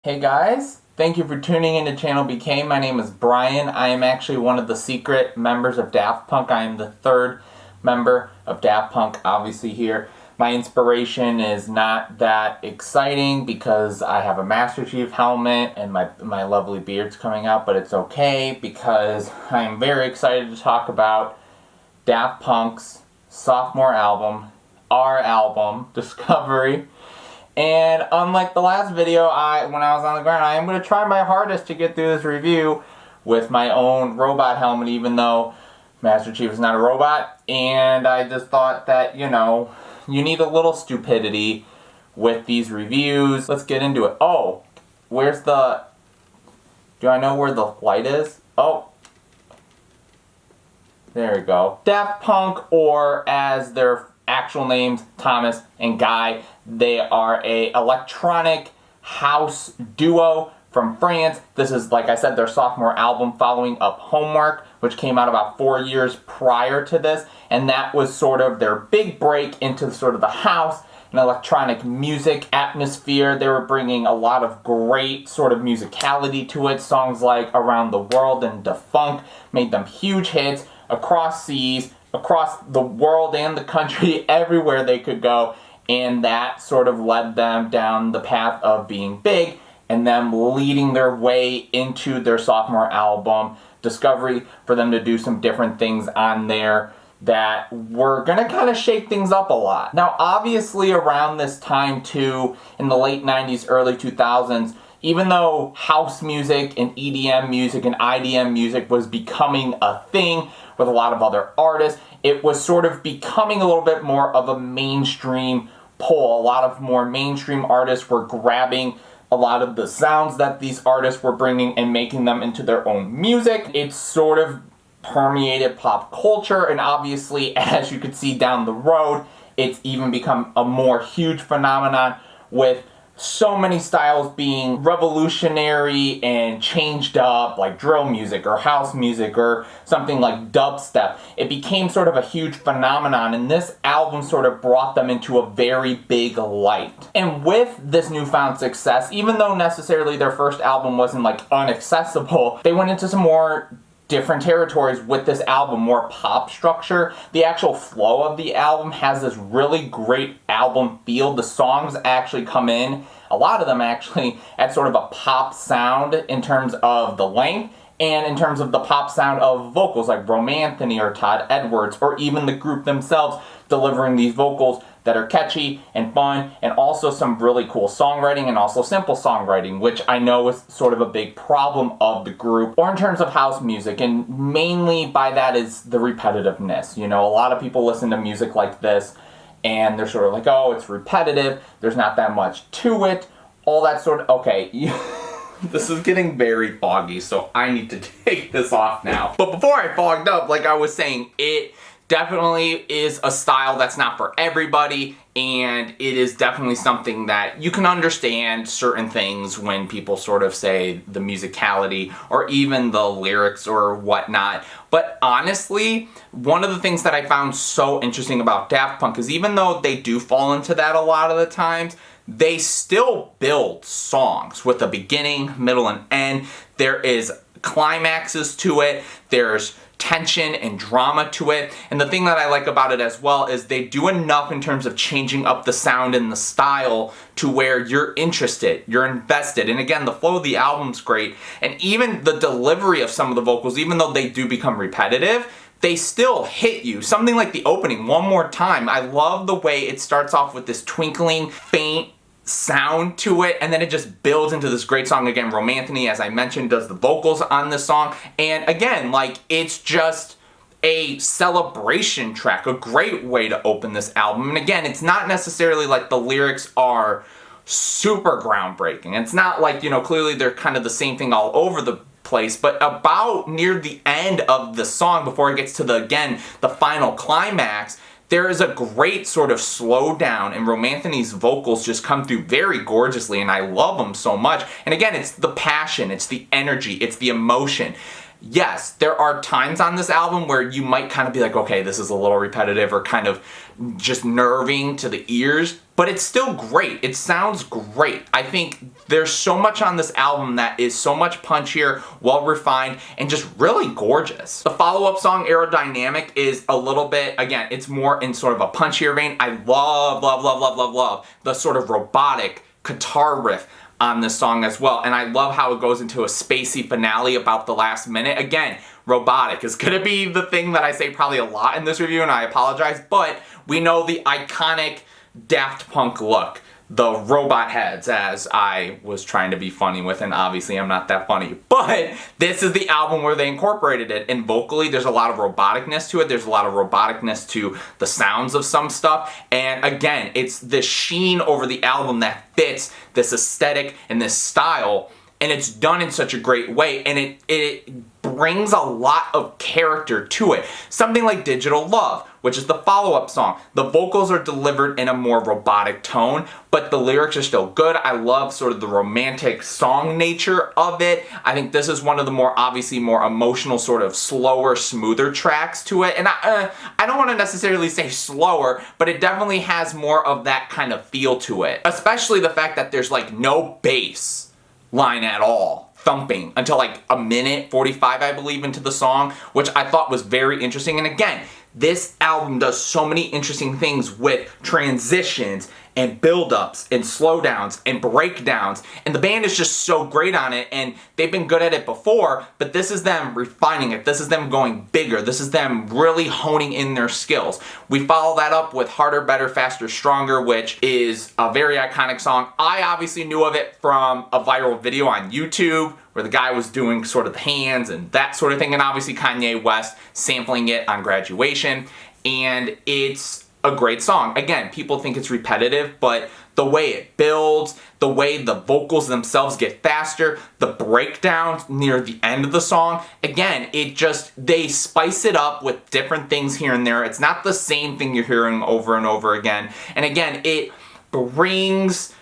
Hey guys, thank you for tuning into ChannelBK. My name is Brian. I am actually one of the secret members of Daft Punk. I am the third member of Daft Punk, obviously here. My inspiration is not that exciting because I have a Master Chief helmet and my lovely beard's coming out, but it's okay because I am very excited to talk about Daft Punk's sophomore album, our album, Discovery. And unlike the last video, when I was on the ground, I am going to try my hardest to get through this review with my own robot helmet, even though Master Chief is not a robot. And I just thought that, you need a little stupidity with these reviews. Let's get into it. Oh, do I know where the light is? Oh, there we go. Daft Punk, or as their actual names, Thomas and Guy. They are a electronic house duo from France. This is, like I said, their sophomore album following up Homework, which came out about 4 years prior to this, and that was sort of their big break into sort of the house and electronic music atmosphere. They were bringing a lot of great sort of musicality to it. Songs like Around the World and Defunct made them huge hits across seas, across the world and the country, everywhere they could go, and that sort of led them down the path of being big and them leading their way into their sophomore album, Discovery, for them to do some different things on there that were gonna kind of shake things up a lot. Now, obviously around this time too, in the late 90s, early 2000s, even though house music and EDM music and IDM music was becoming a thing with a lot of other artists, it was sort of becoming a little bit more of a mainstream pull. A lot of more mainstream artists were grabbing a lot of the sounds that these artists were bringing and making them into their own music. It sort of permeated pop culture, and obviously, as you could see down the road, it's even become a more huge phenomenon with so many styles being revolutionary and changed up, like drill music or house music or something like dubstep. It became sort of a huge phenomenon, and this album sort of brought them into a very big light. And with this newfound success, even though necessarily their first album wasn't like inaccessible, they went into some more different territories with this album, more pop structure. The actual flow of the album has this really great album feel. The songs actually come in, a lot of them actually, at sort of a pop sound in terms of the length and in terms of the pop sound of vocals like Romanthony or Todd Edwards, or even the group themselves delivering these vocals that are catchy and fun, and also some really cool songwriting and also simple songwriting, which I know is sort of a big problem of the group, or in terms of house music, and mainly by that is the repetitiveness. A lot of people listen to music like this and they're sort of like, oh, it's repetitive, there's not that much to it, all that sort of, okay, this is getting very foggy, so I need to take this off now. But before I fogged up, like I was saying, it definitely is a style that's not for everybody, and it is definitely something that you can understand certain things when people sort of say the musicality or even the lyrics or whatnot. But honestly, one of the things that I found so interesting about Daft Punk is even though they do fall into that a lot of the times, they still build songs with a beginning, middle, and end. There is climaxes to it. There's tension and drama to it. And the thing that I like about it as well is they do enough in terms of changing up the sound and the style to where you're interested, you're invested. And again, the flow of the album's great. And even the delivery of some of the vocals, even though they do become repetitive, they still hit you. Something like the opening, One More Time. I love the way it starts off with this twinkling, faint sound to it, and then it just builds into this great song. Again, Romanthony, as I mentioned, does the vocals on this song, and again, like, it's just a celebration track, a great way to open this album. And again, it's not necessarily like the lyrics are super groundbreaking. It's not like, clearly they're kind of the same thing all over the place, but about near the end of the song, before it gets to the final climax, there is a great sort of slowdown, and Romanthony's vocals just come through very gorgeously, and I love them so much. And again, it's the passion, it's the energy, it's the emotion. Yes, there are times on this album where you might kind of be like, okay, this is a little repetitive or kind of just nerving to the ears, but it's still great. It sounds great. I think there's so much on this album that is so much punchier, well refined, and just really gorgeous. The follow-up song, Aerodynamic, is a little bit, again, it's more in sort of a punchier vein. I love the sort of robotic guitar riff on this song as well, and I love how it goes into a spacey finale about the last minute. Again, robotic is gonna be the thing that I say probably a lot in this review, and I apologize, but we know the iconic Daft Punk look. The robot heads, as I was trying to be funny with, and obviously I'm not that funny. But this is the album where they incorporated it, and vocally there's a lot of roboticness to it. There's a lot of roboticness to the sounds of some stuff, and again, it's the sheen over the album that fits this aesthetic and this style, and it's done in such a great way, and it brings a lot of character to it. Something like Digital Love, which is the follow-up song. The vocals are delivered in a more robotic tone, but the lyrics are still good. I love sort of the romantic song nature of it. I think this is one of the more, obviously, more emotional, sort of slower, smoother tracks to it. And I don't want to necessarily say slower, but it definitely has more of that kind of feel to it. Especially the fact that there's like no bass line at all, thumping, until like a minute 45, I believe, into the song, which I thought was very interesting. And again, this album does so many interesting things with transitions and build-ups and slowdowns and breakdowns, and the band is just so great on it, and they've been good at it before, but this is them refining it. This is them going bigger. This is them really honing in their skills. We follow that up with Harder, Better, Faster, Stronger, which is a very iconic song. I obviously knew of it from a viral video on YouTube where the guy was doing sort of the hands and that sort of thing, and obviously Kanye West sampling it on Graduation, and it's a great song. Again, people think it's repetitive, but the way it builds, the way the vocals themselves get faster, the breakdowns near the end of the song, again, they spice it up with different things here and there. It's not the same thing you're hearing over and over again. And again, it brings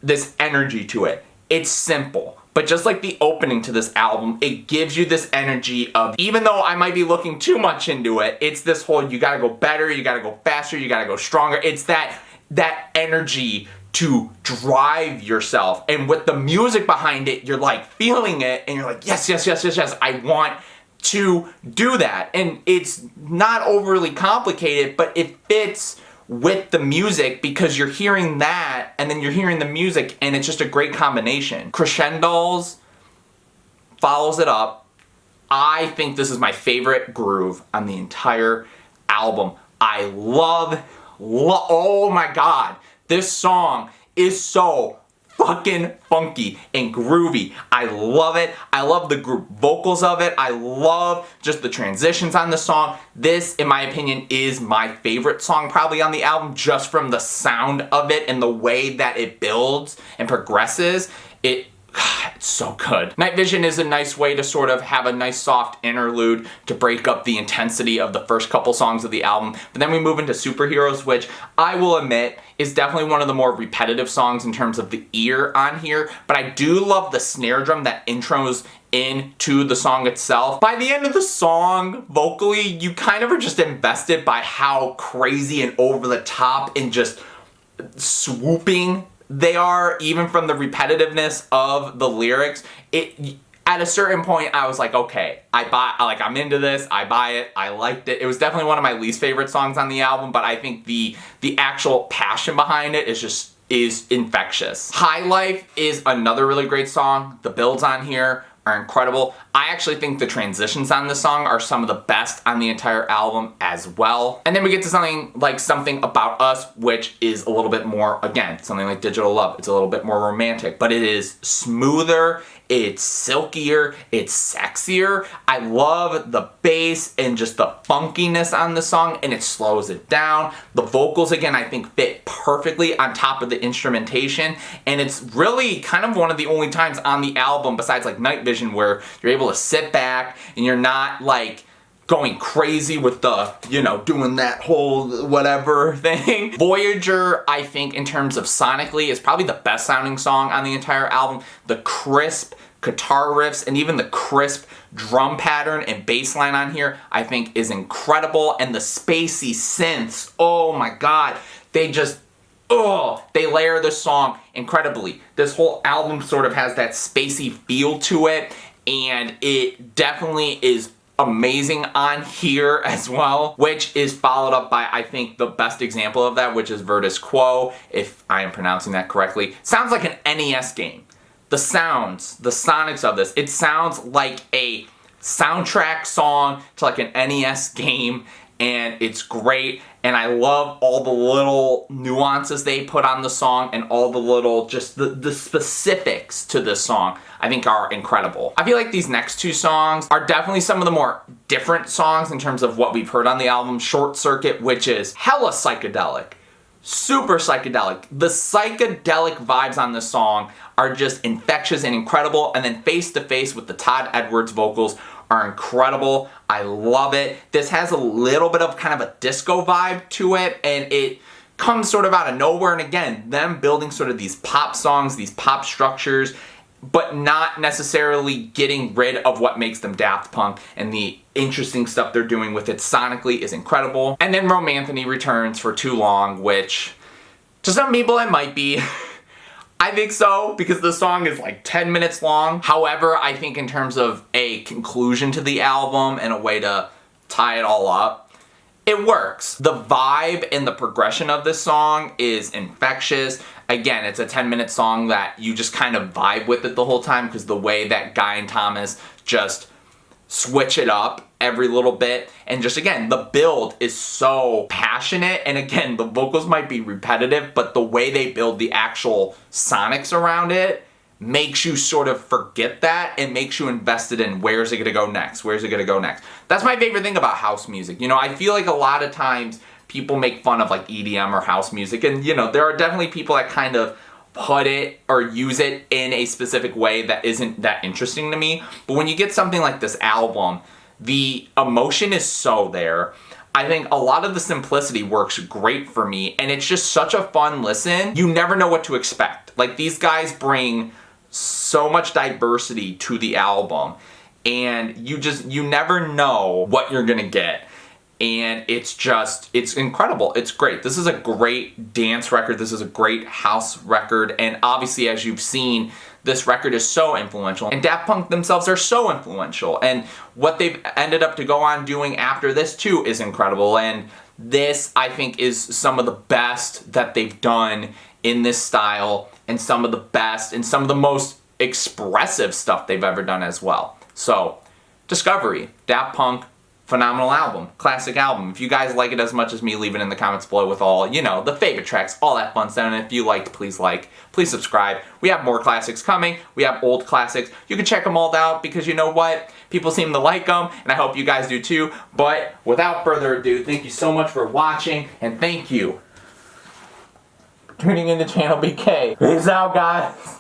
this energy to it. It's simple. But just like the opening to this album, it gives you this energy of, even though I might be looking too much into it, it's this whole, you gotta go better, you gotta go faster, you gotta go stronger. It's that energy to drive yourself. And with the music behind it, you're like feeling it, and you're like, yes, I want to do that. And it's not overly complicated, but it fits with the music because you're hearing that and then you're hearing the music, and it's just a great combination. Crescendos follows it up. I think this is my favorite groove on the entire album. I love, oh my god, this song is so fucking funky and groovy. I love it. I love the group vocals of it. I love just the transitions on the song. This, in my opinion, is my favorite song probably on the album, just from the sound of it and the way that it builds and progresses. It's so good. Night Vision is a nice way to sort of have a nice soft interlude to break up the intensity of the first couple songs of the album. But then we move into Superheroes, which I will admit is definitely one of the more repetitive songs in terms of the ear on here. But I do love the snare drum that intros into the song itself. By the end of the song, vocally, you kind of are just invested by how crazy and over the top and just swooping they are, even from the repetitiveness of the lyrics. At a certain point, I was like, okay, I'm into this, I buy it, I liked it. It was definitely one of my least favorite songs on the album, but I think the actual passion behind it is infectious. High Life is another really great song. The builds on here are incredible. I actually think the transitions on this song are some of the best on the entire album as well. And then we get to something like Something About Us, which is a little bit more, again, something like Digital Love. It's a little bit more romantic, but it is smoother, it's silkier, it's sexier. I love the bass and just the funkiness on the song, and it slows it down. The vocals, again, I think fit perfectly on top of the instrumentation, and it's really kind of one of the only times on the album, besides like Night Vision, where you're able to sit back and you're not like going crazy with the, doing that whole whatever thing. Voyager, I think, in terms of sonically, is probably the best sounding song on the entire album. The crisp guitar riffs and even the crisp drum pattern and bass line on here, I think, is incredible. And the spacey synths, oh my god, they just they layer the song incredibly. This whole album sort of has that spacey feel to it, and it definitely is amazing on here as well, which is followed up by, I think, the best example of that, which is Vertus Quo, if I am pronouncing that correctly. Sounds like an NES game. The sounds, the sonics of this, it sounds like a soundtrack song to like an NES game, and it's great. And I love all the little nuances they put on the song and all the little, just the specifics to this song, I think are incredible. I feel like these next two songs are definitely some of the more different songs in terms of what we've heard on the album. Short Circuit, which is hella psychedelic. Super psychedelic. The psychedelic vibes on this song are just infectious and incredible. And then Face to Face with the Todd Edwards vocals are incredible. I love it. This has a little bit of kind of a disco vibe to it, and it comes sort of out of nowhere. And again, them building sort of these pop songs, these pop structures, but not necessarily getting rid of what makes them Daft Punk, and the interesting stuff they're doing with it sonically is incredible. And then Romanthony returns for Too Long, which to some people it might be. I think so, because the song is like 10 minutes long. However, I think in terms of a conclusion to the album and a way to tie it all up, it works. The vibe and the progression of this song is infectious. Again, it's a 10-minute song that you just kind of vibe with it the whole time, because the way that Guy and Thomas just switch it up every little bit, and just again, the build is so passionate, and again, the vocals might be repetitive, but the way they build the actual sonics around it makes you sort of forget that and makes you invested in where's it gonna go next, where's it gonna go next. That's my favorite thing about house music. You know, I feel like a lot of times people make fun of like EDM or house music, and you know, there are definitely people that kind of put it or use it in a specific way that isn't that interesting to me. But when you get something like this album, the emotion is so there. I think a lot of the simplicity works great for me, and it's just such a fun listen. You never know what to expect. Like, these guys bring so much diversity to the album, and you never know what you're gonna get. And it's incredible. It's great. This is a great dance record. This is a great house record. And obviously, as you've seen, this record is so influential. And Daft Punk themselves are so influential. And what they've ended up to go on doing after this too is incredible. And this, I think, is some of the best that they've done in this style, and some of the best and some of the most expressive stuff they've ever done as well. So, Discovery, Daft Punk, phenomenal album, classic album. If you guys like it as much as me, leave it in the comments below with all, you know, the favorite tracks, all that fun stuff. And if you liked, please like, please subscribe. We have more classics coming. We have old classics. You can check them all out, because you know what? People seem to like them, and I hope you guys do too. But without further ado, thank you so much for watching, and thank you for tuning into Channel BK. Peace out, guys.